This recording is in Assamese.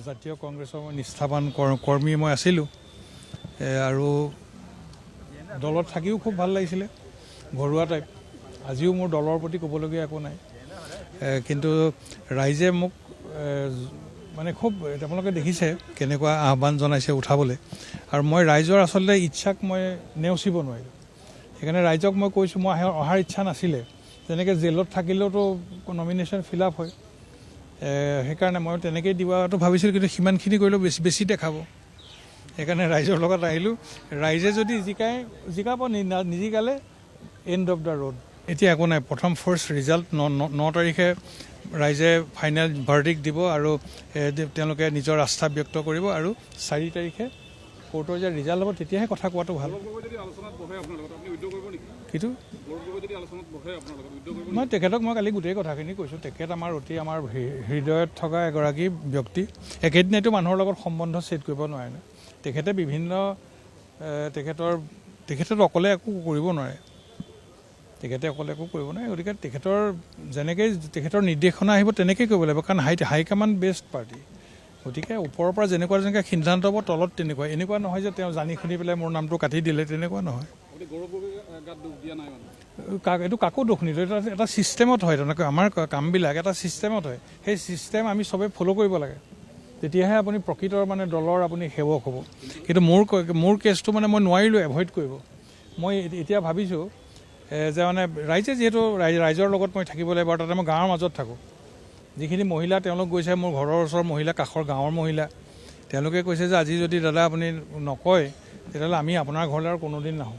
জাতীয় কংগ্ৰেছৰ মই নিষ্ঠাবান কৰ্মী মই আছিলোঁ আৰু দলত থাকিও খুব ভাল লাগিছিলে ঘৰুৱা টাইপ আজিও মোৰ দলৰ প্ৰতি ক'বলগীয়া একো নাই কিন্তু ৰাইজে মোক মানে খুব আপোনালোকে দেখিছে কেনেকুৱা আহ্বান জনাইছে উঠাবলৈ আৰু মই ৰাইজৰ আচলতে ইচ্ছাক মই নেওচিব নোৱাৰিলোঁ সেইকাৰণে ৰাইজক মই কৈছোঁ মই অহাৰ ইচ্ছা নাছিলে যেনেকৈ জেলত থাকিলেওতো নমিনেশ্যন ফিল আপ হয় সেইকাৰণে মই তেনেকেই দিবাটো ভাবিছিলোঁ কিন্তু সিমানখিনি কৰিলেও বেছি দেখাব সেইকাৰণে ৰাইজৰ লগত আহিলোঁ ৰাইজে যদি জিকাব নিজিকালে এণ্ড অফ দ্য ৰোড এতিয়া একো নাই প্ৰথম ফাৰ্ষ্ট ৰিজাল্ট 9 তাৰিখে ৰাইজে ফাইনেল ভাৰ্ডিক্ট দিব আৰু তেওঁলোকে নিজৰ আস্থা ব্যক্ত কৰিব আৰু 4 তাৰিখে কোৰ্টৰ যে ৰিজাল্ট হ'ব তেতিয়াহে কথা কোৱাটো ভাল কিন্তু মই তেখেতক মই কালি গোটেই কথাখিনি কৈছোঁ তেখেত আমাৰ হৃদয়ত থকা এগৰাকী ব্যক্তি একেদিনাইতো মানুহৰ লগত সম্বন্ধ ছেট কৰিব নোৱাৰে ন তেখেতে বিভিন্ন তেখেতেতো অকলে একো কৰিব নোৱাৰে গতিকে যেনেকৈ তেখেতৰ নিৰ্দেশনা আহিব তেনেকৈ কৰিব লাগিব কাৰণ হাইকমাণ্ড বেষ্ট পাৰ্টি গতিকে ওপৰৰ পৰা যেনেকুৱা সিদ্ধান্ত হ'ব তলত এনেকুৱা নহয় যে তেওঁ জানি শুনি পেলাই মোৰ নামটো কাটি দিলে তেনেকুৱা নহয় এইটো কাকো দুখ নিদিওঁ এটা ছিষ্টেমত হয় তেনেকৈ আমাৰ কামবিলাক এটা ছিষ্টেমত হয় সেই ছিষ্টেম আমি চবেই ফ'ল' কৰিব লাগে তেতিয়াহে আপুনি প্ৰকৃতৰ মানে দলৰ আপুনি সেৱক হ'ব কিন্তু মোৰ কেছটো মানে মই নোৱাৰিলোঁ এভইড কৰিব মই এতিয়া ভাবিছোঁ যে মানে ৰাইজে যিহেতু ৰাইজৰ লগত মই থাকিব লাগিব আৰু তাতে মই গাঁৱৰ মাজত থাকোঁ যিখিনি মহিলা তেওঁলোক গৈছে মোৰ ঘৰৰ ওচৰৰ মহিলা কাষৰ গাঁৱৰ মহিলা তেওঁলোকে কৈছে যে আজি যদি দাদা আপুনি নকয় তেতিয়াহ'লে আমি আপোনাৰ ঘৰলৈ আৰু কোনোদিন নাহোঁ